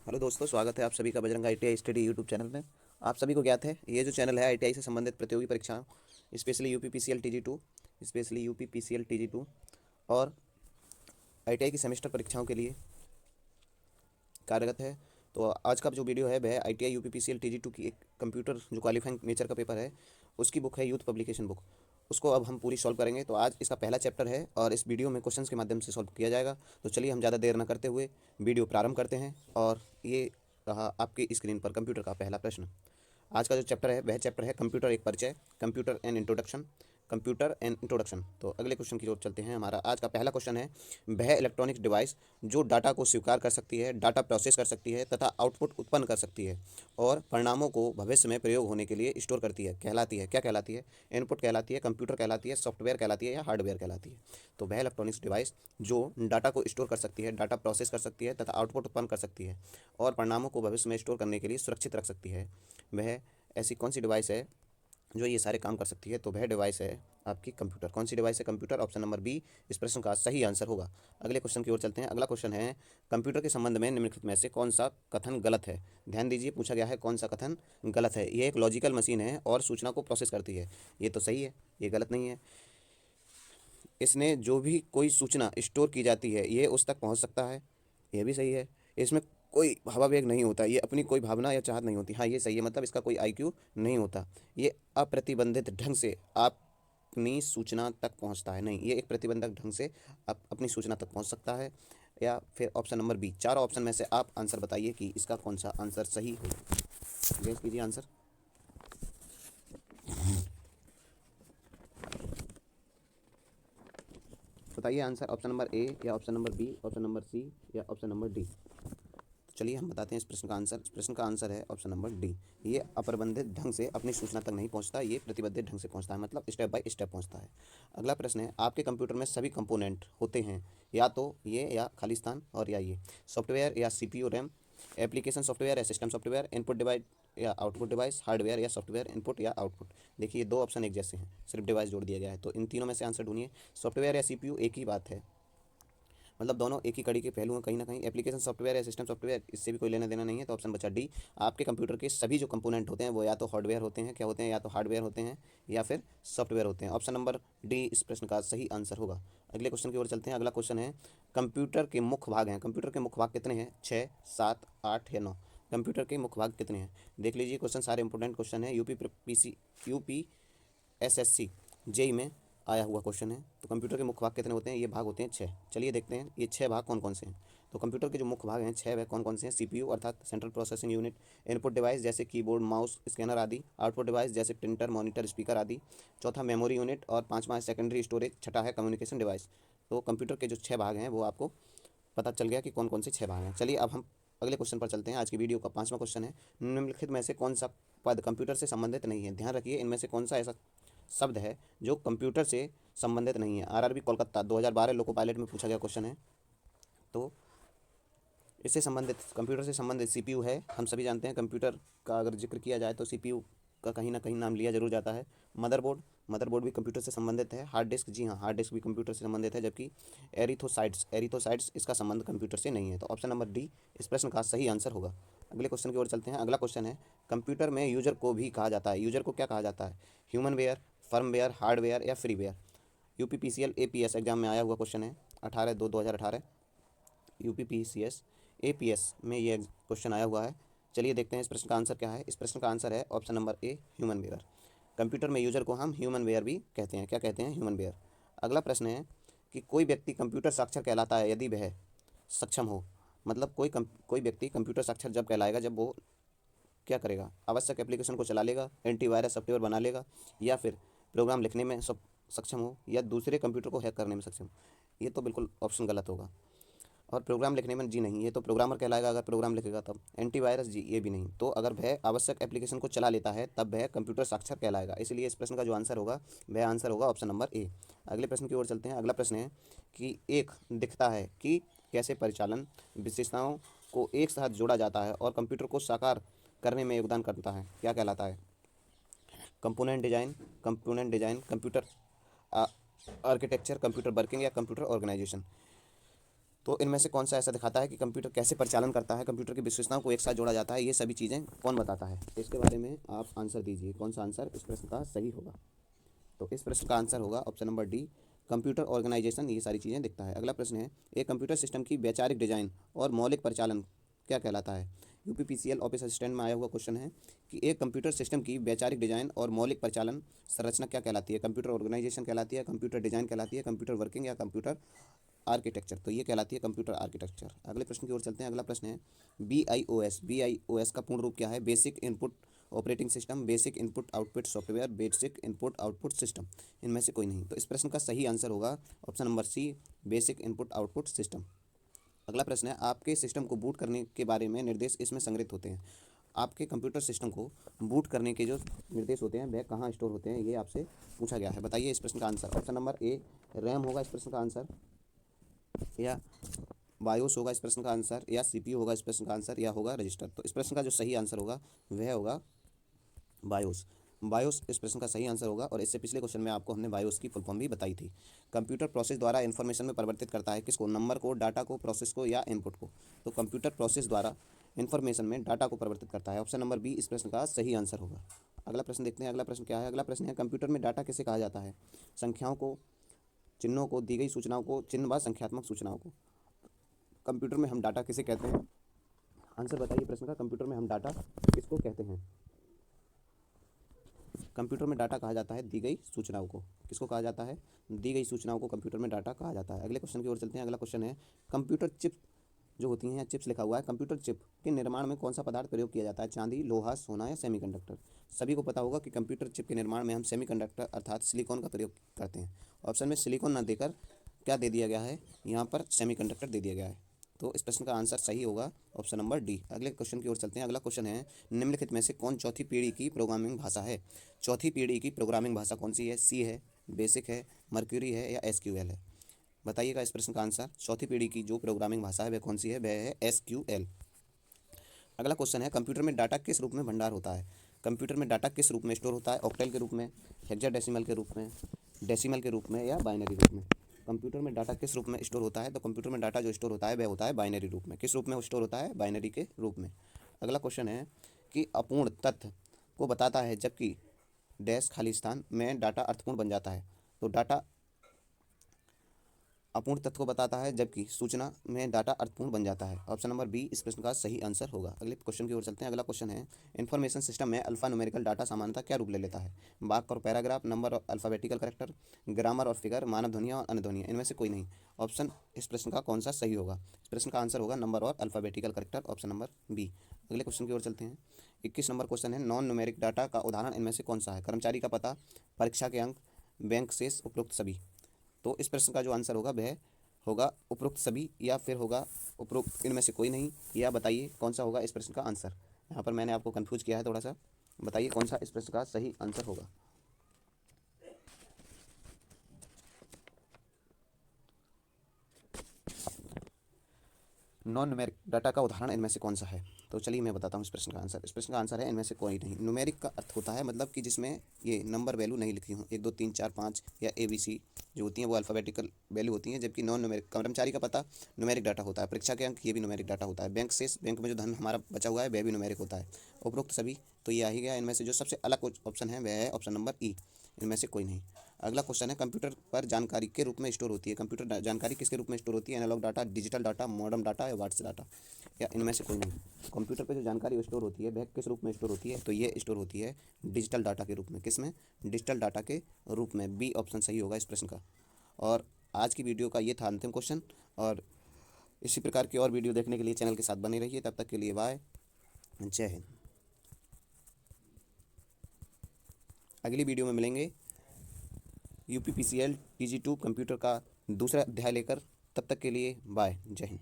Hello दोस्तों, स्वागत है आप सभी का Bajrang ITI study YouTube channel में। आप सभी को ज्ञात है ये जो चैनल है आईटीआई से संबंधित प्रतियोगी परीक्षाओं, स्पेशली यूपीपीसीएल टीजी 2, और आईटीआई की सेमेस्टर परीक्षाओं के लिए कार्यरत है। तो आज का जो वीडियो है वह आईटीआई यूपीपीसीएल टीजी 2 की एक कंप्यूटर जो क्वालिफाइंग नेचर का पेपर है उसकी बुक है, यूथ पब्लिकेशन बुक। उसको अब हम पूरी सॉल्व करेंगे। तो आज इसका पहला चैप्टर है और इस वीडियो में क्वेश्चंस के माध्यम से सॉल्व किया जाएगा। तो चलिए हम ज़्यादा देर न करते हुए वीडियो प्रारंभ करते हैं। और ये रहा आपकी स्क्रीन पर कंप्यूटर का पहला प्रश्न। आज का जो चैप्टर है वह चैप्टर है कंप्यूटर एक परिचय, कंप्यूटर एंड इंट्रोडक्शन। तो अगले क्वेश्चन की ओर चलते हैं। हमारा आज का पहला क्वेश्चन है, वह इलेक्ट्रॉनिक डिवाइस जो डाटा को स्वीकार कर सकती है, डाटा प्रोसेस कर सकती है तथा आउटपुट उत्पन्न कर सकती है और परिणामों को भविष्य में प्रयोग होने के लिए स्टोर करती है, कहलाती है, क्या कहलाती है? इनपुट कहलाती है, कंप्यूटर कहलाती है, सॉफ्टवेयर कहलाती है या हार्डवेयर कहलाती है? तो वह इलेक्ट्रॉनिक्स डिवाइस जो डाटा को स्टोर कर सकती है, डाटा प्रोसेस कर सकती है तथा आउटपुट उत्पन्न कर सकती है और परिणामों को भविष्य में स्टोर करने के लिए सुरक्षित रख सकती है, वह ऐसी कौन सी डिवाइस है जो ये सारे काम कर सकती है? तो वह डिवाइस है आपकी कंप्यूटर। कौन सी डिवाइस है? कंप्यूटर। ऑप्शन नंबर बी इस प्रश्न का सही आंसर होगा। अगले क्वेश्चन की ओर चलते हैं। अगला क्वेश्चन है, कंप्यूटर के संबंध में निम्नलिखित में से कौन सा कथन गलत है? ध्यान दीजिए, पूछा गया है कौन सा कथन गलत है। ये एक लॉजिकल मशीन है और सूचना को प्रोसेस करती है। ये तो सही है, ये गलत नहीं है। इसने जो भी कोई सूचना स्टोर की जाती है ये उस तक पहुंच सकता है, ये भी सही है। इसमें कोई भावावेग नहीं होता, ये अपनी कोई भावना या चाहत नहीं होती। हाँ, ये सही है, मतलब इसका कोई आईक्यू नहीं होता। ये अप्रतिबंधित ढंग से अपनी सूचना तक पहुंचता है। नहीं, ये एक प्रतिबंधक ढंग से अपनी सूचना तक पहुंच सकता है। या फिर ऑप्शन नंबर बी। चारों ऑप्शन में से आप आंसर बताइए कि इसका कौन सा आंसर सही हो। गेस कीजिए आंसर। बताइए आंसर, ऑप्शन नंबर ए या option number B, option number C या ऑप्शन नंबर डी। चलिए हम बताते हैं इस प्रश्न का आंसर। इस प्रश्न का आंसर है ऑप्शन नंबर डी। ये अप्रबंधित ढंग से अपनी सूचना तक नहीं पहुंचता, ये प्रतिबंधित ढंग से पहुंचता है, मतलब स्टेप बाय स्टेप पहुंचता है। अगला प्रश्न है, आपके कंप्यूटर में सभी कंपोनेंट होते हैं, या तो ये या खालिस्तान और या ये सॉफ्टवेयर या सीपीयू रैम, एप्लीकेशन सॉफ्टवेयर या सिस्टम सॉफ्टवेयर, इनपुट डिवाइस या आउटपुट डिवाइस, हार्डवेयर या सॉफ्टवेयर इनपुट या आउटपुट। देखिए दो ऑप्शन एक जैसे हैं, सिर्फ डिवाइस जोड़ दिया गया है। तो इन तीनों में से आंसर ढूंढिए। सॉफ्टवेयर या सीपीयू एक ही बात है, मतलब दोनों एक ही कड़ी के पहलू हैं कहीं ना कहीं। एप्लीकेशन सॉफ्टवेयर या सिस्टम सॉफ्टवेयर, इससे भी कोई लेना देना नहीं है। तो ऑप्शन बचा डी। आपके कंप्यूटर के सभी जो कंपोनेंट होते हैं वो या तो हार्डवेयर होते हैं, क्या होते हैं? या तो हार्डवेयर होते हैं या फिर सॉफ्टवेयर होते हैं। ऑप्शन नंबर डी इस प्रश्न का सही आंसर होगा। अगले क्वेश्चन की ओर चलते हैं। अगला क्वेश्चन है, कंप्यूटर के मुख्य भाग हैं। कंप्यूटर के मुख्य भाग कितने हैं? 6, 7, 8 या 9? कंप्यूटर के मुख्य भाग कितने हैं? देख लीजिए, क्वेश्चन सारे इंपॉर्टेंट क्वेश्चन है। यूपी एसएससी जेई में आया हुआ क्वेश्चन है। तो कंप्यूटर के मुख्य भाग कितने होते हैं? ये भाग होते हैं 6। चलिए देखते हैं ये 6 भाग कौन कौन से हैं। तो कंप्यूटर के जो मुख्य भाग हैं 6, वह कौन कौन से हैं? सीपीयू अर्थात central processing unit, input device जैसे कीबोर्ड माउस स्कैनर आदि, आउटपुट डिवाइस जैसे प्रिंटर मॉनिटर स्पीकर आदि, चौथा मेमोरी यूनिट और पाँचवा है सेकेंडरी स्टोरेज, छठा है कम्युनिकेशन डिवाइस। तो कंप्यूटर के जो 6 भाग हैं वो आपको पता चल गया कि कौन कौन से 6 भाग हैं। चलिए अब हम अगले क्वेश्चन पर चलते हैं। आज की वीडियो का 5वां क्वेश्चन है, निम्नलिखित में से कौन सा पद कंप्यूटर से संबंधित नहीं है? ध्यान रखिए, इनमें से कौन सा ऐसा शब्द है जो कंप्यूटर से संबंधित नहीं है? आरआरबी कोलकाता 2012 लोको पायलट में पूछा गया क्वेश्चन है। तो इससे संबंधित, कंप्यूटर से संबंधित सीपीयू है। हम सभी जानते हैं कंप्यूटर का अगर जिक्र किया जाए तो सीपीयू का कहीं ना कहीं नाम लिया जरूर जाता है। मदरबोर्ड भी कंप्यूटर से संबंधित है। हार्ड डिस्क, जी हाँ, हार्ड डिस्क भी कंप्यूटर से संबंधित है। जबकि एरिथोसाइट्स इसका संबंध कंप्यूटर से नहीं है। तो ऑप्शन नंबर डी इस प्रश्न का सही आंसर होगा। अगले क्वेश्चन की ओर चलते हैं। अगला क्वेश्चन है, कंप्यूटर में यूजर को भी कहा जाता है। यूजर को क्या कहा जाता है? ह्यूमन वेयर, फर्मवेयर, हार्डवेयर या फ्रीवेयर? यूपीपीसीएल एपीएस एग्जाम में आया हुआ क्वेश्चन है, 18/2/2018। यूपीपीसीएस एपीएस में ये क्वेश्चन आया हुआ है। चलिए देखते हैं इस प्रश्न का आंसर क्या है। इस प्रश्न का आंसर है option number A, human ware. Computer में यूजर को हम ह्यूमन वेयर भी कहते हैं। क्या कहते हैं? Human ware. अगला प्रश्न है कि कोई व्यक्ति कंप्यूटर साक्षर कहलाता है यदि वह सक्षम हो। मतलब कोई व्यक्ति कंप्यूटर साक्षर जब कहलाएगा जब वो क्या करेगा? आवश्यक एप्लीकेशन को चला लेगा, एंटीवायरस सॉफ्टवेयर बना लेगा, या फिर प्रोग्राम लिखने में सक्षम हो, या दूसरे कंप्यूटर को हैक करने में सक्षम हो। ये तो बिल्कुल ऑप्शन गलत होगा। और प्रोग्राम लिखने में, जी नहीं, ये तो प्रोग्रामर कहलाएगा अगर प्रोग्राम लिखेगा तब। एंटीवायरस, जी ये भी नहीं। तो अगर वह आवश्यक एप्लीकेशन को चला लेता है तब वह कंप्यूटर साक्षर कहलाएगा। इसलिए इस प्रश्न का जो आंसर होगा वह आंसर होगा ऑप्शन नंबर ए। अगले प्रश्न की ओर चलते हैं। अगला प्रश्न है कि एक दिखता है कि कैसे परिचालन विशेषताओं को एक साथ जोड़ा जाता है और कंप्यूटर को साकार करने में योगदान करता है, क्या कहलाता है? Computer design, computer architecture, computer working या कंप्यूटर ऑर्गेनाइजेशन? तो इनमें से कौन सा ऐसा दिखाता है कि कंप्यूटर कैसे परिचालन करता है, कंप्यूटर की विशेषताओं को एक साथ जोड़ा जाता है, ये सभी चीज़ें कौन बताता है? इसके बारे में आप आंसर दीजिए, कौन सा आंसर इस प्रश्न का सही होगा। तो इस प्रश्न का आंसर होगा option number D, computer organisation, ये सारी चीज़ें दिखता है। अगला प्रश्न है, एक कंप्यूटर सिस्टम की वैचारिक डिजाइन और मौलिक परिचालन क्या कहलाता है? यूपीपीसीएल ऑफिस असिस्टेंट में आया हुआ क्वेश्चन है कि एक कंप्यूटर सिस्टम की वैचारिक डिजाइन और मौलिक परिचालन संरचना क्या कहलाती है? कंप्यूटर ऑर्गेनाइजेशन कहलाती है, कंप्यूटर डिजाइन कहलाती है, कंप्यूटर वर्किंग या कंप्यूटर आर्किटेक्चर? तो ये कहलाती है कंप्यूटर आर्किटेक्चर। अगले प्रश्न की ओर चलते हैं। अगला प्रश्न है, BIOS का पूर्ण रूप क्या है? Basic input operating system, basic input output software, basic input output system, इनमें से कोई नहीं। तो इस प्रश्न का सही आंसर होगा option number C, basic input output system. अगला प्रश्न है, आपके सिस्टम को बूट करने के बारे में निर्देश इसमें संग्रहित होते हैं। आपके कंप्यूटर सिस्टम को बूट करने के जो निर्देश होते हैं वह कहाँ स्टोर होते हैं, ये आपसे पूछा गया है। बताइए इस प्रश्न का आंसर। ऑप्शन नंबर ए, रैम होगा इस प्रश्न का आंसर, या बायोस होगा इस प्रश्न का आंसर, या सीपीयू होगा इस प्रश्न का आंसर, या होगा रजिस्टर। तो इस प्रश्न का जो सही आंसर होगा वह होगा बायोस। बायोस इस प्रश्न का सही आंसर होगा। और इससे पिछले क्वेश्चन में आपको हमने बायोस की फुल फॉर्म भी बताई थी। कंप्यूटर प्रोसेस द्वारा इन्फॉर्मेशन में परिवर्तित करता है किसको? नंबर को, डाटा को, प्रोसेस को या इनपुट को? तो कंप्यूटर प्रोसेस द्वारा इन्फॉर्मेशन में डाटा को परिवर्तित करता है। ऑप्शन नंबर बी इस प्रश्न का सही आंसर होगा। अगला प्रश्न देखते हैं। अगला प्रश्न क्या है? अगला प्रश्न है, कंप्यूटर में डाटा किसे कहा जाता है? संख्याओं को, चिन्हों को, दी गई सूचनाओं को, चिन्ह व संख्यात्मक सूचनाओं को। कंप्यूटर में हम डाटा किसे कहते हैं? आंसर बताइए प्रश्न का, कंप्यूटर में हम डाटा किसको कहते हैं? कंप्यूटर में डाटा कहा जाता है दी गई सूचनाओं को। किसको कहा जाता है? दी गई सूचनाओं को कंप्यूटर में डाटा कहा जाता है। अगले क्वेश्चन की ओर चलते हैं। अगला क्वेश्चन है, कंप्यूटर चिप जो होती हैं, चिप्स लिखा हुआ है, कंप्यूटर चिप के निर्माण में कौन सा पदार्थ प्रयोग किया जाता है? चांदी, लोहा, सोना या सेमीकंडक्टर? सभी को पता होगा कि कंप्यूटर चिप के निर्माण में हम सेमीकंडक्टर अर्थात सिलिकॉन का प्रयोग करते हैं। ऑप्शन में सिलिकॉन न देकर क्या दे दिया गया है? यहाँ पर सेमीकंडक्टर दे दिया गया है। तो इस प्रश्न का आंसर सही होगा ऑप्शन नंबर डी। अगले क्वेश्चन की ओर चलते हैं। अगला क्वेश्चन है, निम्नलिखित में से कौन चौथी पीढ़ी की प्रोग्रामिंग भाषा है? चौथी पीढ़ी की प्रोग्रामिंग भाषा कौन सी है? सी है, बेसिक है, मर्क्यूरी है या एसक्यूएल है? बताइएगा इस प्रश्न का आंसर। चौथी पीढ़ी की जो प्रोग्रामिंग भाषा है वह कौन सी है? वह है एसक्यूएल। अगला क्वेश्चन है, कंप्यूटर में डाटा किस रूप में भंडार होता है? कंप्यूटर में डाटा किस रूप में स्टोर होता है? ऑक्टल के रूप में, हेक्साडेसिमल के रूप में, डेसिमल के रूप में या बाइनरी रूप में? कंप्यूटर में डाटा किस रूप में स्टोर होता है? तो कंप्यूटर में डाटा जो स्टोर होता है वह होता है बाइनरी रूप में। किस रूप में स्टोर होता है? बाइनरी के रूप में। अगला क्वेश्चन है कि अपूर्ण तथ्य को बताता है जबकि डैश खाली स्थान में डाटा अर्थपूर्ण बन जाता है। तो डाटा अपूर्ण तथ्य को बताता है जबकि सूचना में डाटा अर्थपूर्ण बन जाता है। ऑप्शन नंबर बी इस प्रश्न का सही आंसर होगा। अगले क्वेश्चन की ओर चलते हैं। अगला क्वेश्चन है, इन्फॉर्मेशन सिस्टम में अल्फा न्यूमेरिकल डाटा सामान्यतः क्या रूप ले लेता है? वाक्य और पैराग्राफ, नंबर और अल्फाबेटिकल कैरेक्टर, ग्रामर और फिगर, मानव ध्वनियाँ और अन्य ध्वनियाँ, इनमें से कोई नहीं। ऑप्शन इस प्रश्न का कौन सा सही होगा? इस प्रश्न का आंसर होगा नंबर और alphabetical character, option number B. अगले क्वेश्चन की ओर चलते हैं। 21 नंबर क्वेश्चन है, नॉन न्यूमेरिक डाटा का उदाहरण इनमें से कौन सा है? कर्मचारी का पता, परीक्षा के अंक, बैंक शेष, उपरोक्त सभी? तो इस प्रश्न का जो आंसर होगा वह होगा उपरोक्त सभी, या फिर होगा उपरोक्त इनमें से कोई नहीं, या बताइए कौन सा होगा इस प्रश्न का आंसर। यहाँ पर मैंने आपको कंफ्यूज किया है थोड़ा सा। बताइए कौन सा इस प्रश्न का सही आंसर होगा। नॉन न्यूमेरिक डाटा का उदाहरण इनमें से कौन सा है? तो चलिए मैं बताता हूँ इस प्रश्न का आंसर। इस प्रश्न का आंसर है इनमें से कोई नहीं। न्यूमेरिक का अर्थ होता है मतलब कि जिसमें ये नंबर वैल्यू नहीं लिखी हो, 1 2 3 4 5 या ABC जो होती हैं वो अल्फ़ाबेटिकल वैल्यू होती हैं। जबकि नॉन न्यूमेरिक, कर्मचारी का पता न्यूमेरिक डाटा होता है, परीक्षा के अंक ये भी न्यूमेरिक डाटा होता है, बैंक शेष, बैंक में जो धन हमारा बचा हुआ है वह भी न्यूमेरिक होता है, उपरोक्त सभी तो ये आ ही गया। इनमें से जो सबसे अलग ऑप्शन है वह है ऑप्शन नंबर ई, इनमें से कोई नहीं। अगला क्वेश्चन है, कंप्यूटर पर जानकारी के रूप में स्टोर होती है। कंप्यूटर जानकारी किसके रूप में स्टोर होती है? Analog data, digital data, modern data या वाट्स डाटा, या इनमें से कोई नहीं। कंप्यूटर पे जो जानकारी स्टोर होती है वह किस रूप में स्टोर होती है? तो ये स्टोर होती है डिजिटल डाटा के रूप में। किस में? डिजिटल डाटा के रूप में। बी ऑप्शन सही होगा इस प्रश्न का। और आज की वीडियो का ये था अंतिम क्वेश्चन। और इसी प्रकार की और वीडियो देखने के लिए चैनल के साथ बने रहिए। तब तक के लिए बाय, जय हिंद। अगली वीडियो में मिलेंगे UPPCL TG2 कंप्यूटर का दूसरा अध्याय लेकर। तब तक के लिए बाय, जय हिंद।